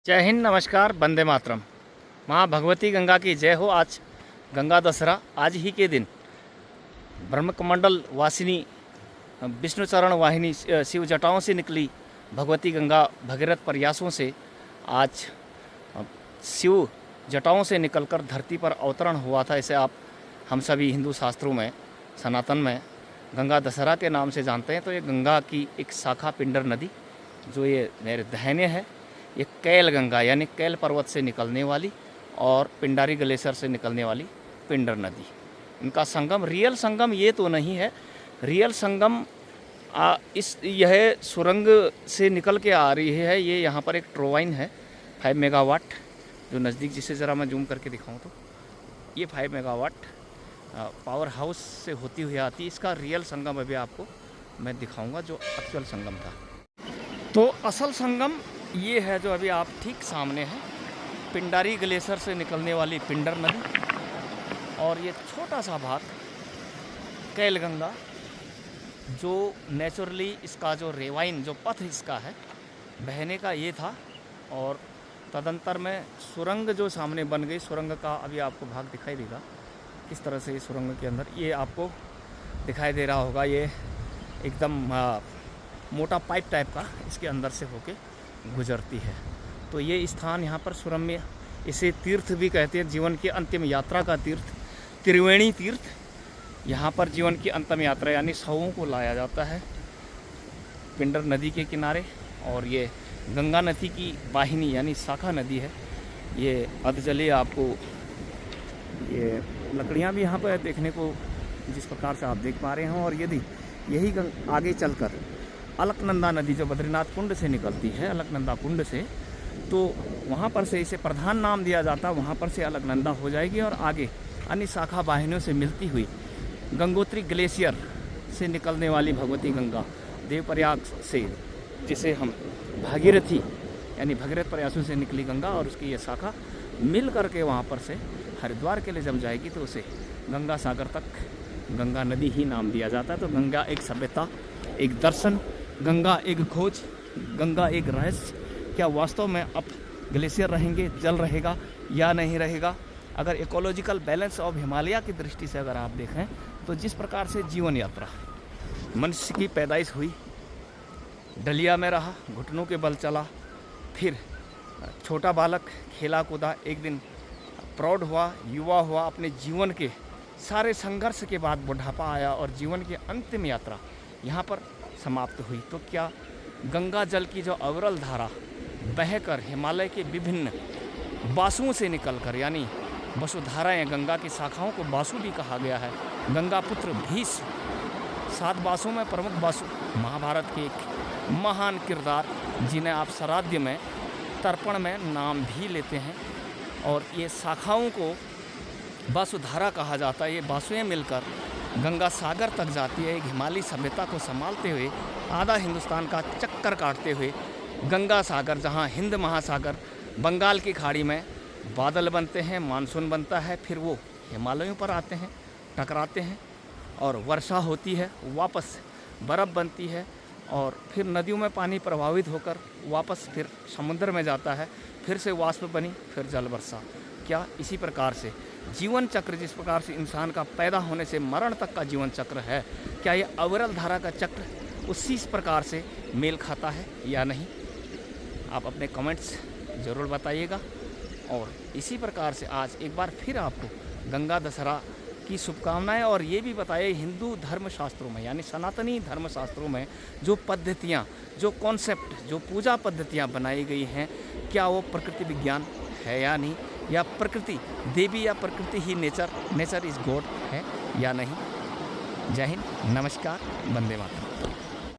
जय हिंद, नमस्कार, वंदे मातरम। माँ भगवती गंगा की जय हो। आज गंगा दशहरा, आज ही के दिन ब्रह्मकमंडल वासिनी विष्णुचरण वाहिनी शिव जटाओं से निकली भगवती गंगा भगीरथ प्रयासों से आज शिव जटाओं से निकलकर धरती पर अवतरण हुआ था। इसे आप हम सभी हिंदू शास्त्रों में, सनातन में गंगा दशहरा के नाम से जानते हैं। तो ये गंगा की एक शाखा पिंडर नदी, जो ये मेरे दाहिने है, ये कैल गंगा यानी कैल पर्वत से निकलने वाली और पिंडारी ग्लेशियर से निकलने वाली पिंडर नदी, इनका संगम, रियल संगम ये तो नहीं है। रियल संगम यह सुरंग से निकल के आ रही है। ये यहाँ पर एक टर्बाइन है 5 मेगावाट, जो नज़दीक, जिसे ज़रा मैं जूम करके दिखाऊं तो ये 5 मेगावाट पावर हाउस से होती हुई आती है। इसका रियल संगम अभी आपको मैं दिखाऊंगा, जो एक्चुअल संगम था। तो असल संगम ये है जो अभी आप ठीक सामने है, पिंडारी ग्लेशियर से निकलने वाली पिंडर नदी, और ये छोटा सा भाग कैल गंगा, जो नेचुरली इसका जो रेवाइन, जो पथ इसका है बहने का, ये था। और तदंतर में सुरंग जो सामने बन गई, सुरंग का अभी आपको भाग दिखाई देगा किस तरह से। सुरंग के अंदर ये आपको दिखाई दे रहा होगा, ये एकदम मोटा पाइप टाइप का इसके अंदर से होके गुजरती है। तो ये स्थान यहाँ पर सुरम्य में, इसे तीर्थ भी कहते हैं, जीवन की अंतिम यात्रा का तीर्थ, त्रिवेणी तीर्थ। यहाँ पर जीवन की अंतिम यात्रा यानी शवों को लाया जाता है पिंडर नदी के किनारे। और ये गंगा नदी की वाहिनी यानी शाखा नदी है। ये अधजली, आपको ये लकड़ियाँ भी यहाँ पर देखने को जिस प्रकार से आप देख पा रहे हैं। और यदि यही आगे चलकर अलकनंदा नदी जो बद्रीनाथ कुंड से निकलती है, अलकनंदा कुंड से, तो वहाँ पर से इसे प्रधान नाम दिया जाता है। वहाँ पर से अलकनंदा हो जाएगी और आगे अन्य शाखा वाहिनियों से मिलती हुई गंगोत्री ग्लेशियर से निकलने वाली भगवती गंगा देवप्रयाग से, जिसे हम भागीरथी यानी भगीरथ प्रयासों से निकली गंगा, और उसकी ये शाखा मिल करके वहाँ पर से हरिद्वार के लिए जब जाएगी तो उसे गंगा सागर तक गंगा नदी ही नाम दिया जाता है। तो गंगा एक सभ्यता, एक दर्शन, गंगा एक खोज, गंगा एक रहस्य। क्या वास्तव में अब ग्लेशियर रहेंगे, जल रहेगा या नहीं रहेगा? अगर इकोलॉजिकल बैलेंस ऑफ हिमालय की दृष्टि से अगर आप देखें तो जिस प्रकार से जीवन यात्रा, मनुष्य की पैदाइश हुई, डलिया में रहा, घुटनों के बल चला, फिर छोटा बालक खेला कूदा, एक दिन प्रौढ़ हुआ, युवा हुआ, अपने जीवन के सारे संघर्ष के बाद बुढ़ापा आया और जीवन की अंतिम यात्रा यहाँ पर समाप्त हुई। तो क्या गंगा जल की जो अविरल धारा बहकर हिमालय के विभिन्न बासुओं से निकलकर, यानी वसुधाराएँ, गंगा की शाखाओं को बासु भी कहा गया है। गंगा पुत्र भीष्म 7 बासुओं में प्रमुख बासु, महाभारत के एक महान किरदार, जिन्हें आप श्राद्ध में, तर्पण में नाम भी लेते हैं। और ये शाखाओं को बासुधारा कहा जाता है। ये बासुएँ मिलकर गंगा सागर तक जाती है, एक हिमालयी सभ्यता को संभालते हुए, आधा हिंदुस्तान का चक्कर काटते हुए। गंगा सागर, जहाँ हिंद महासागर, बंगाल की खाड़ी में बादल बनते हैं, मानसून बनता है, फिर वो हिमालयों पर आते हैं, टकराते हैं और वर्षा होती है, वापस बर्फ़ बनती है, और फिर नदियों में पानी प्रभावित होकर वापस फिर समुद्र में जाता है, फिर से वाष्प बनी, फिर जल वर्षा। क्या इसी प्रकार से जीवन चक्र, जिस प्रकार से इंसान का पैदा होने से मरण तक का जीवन चक्र है, क्या ये अविरल धारा का चक्र उसी प्रकार से मेल खाता है या नहीं? आप अपने कमेंट्स ज़रूर बताइएगा। और इसी प्रकार से आज एक बार फिर आपको गंगा दशहरा की शुभकामनाएं। और ये भी बताइए, हिंदू धर्मशास्त्रों में यानी सनातनी धर्मशास्त्रों में जो पद्धतियाँ, जो कॉन्सेप्ट, जो पूजा पद्धतियाँ बनाई गई हैं, क्या वो प्रकृति विज्ञान है या नहीं, या प्रकृति देवी या प्रकृति ही नेचर इज़ गॉड है या नहीं? जय हिंद, नमस्कार, वंदे मातरम।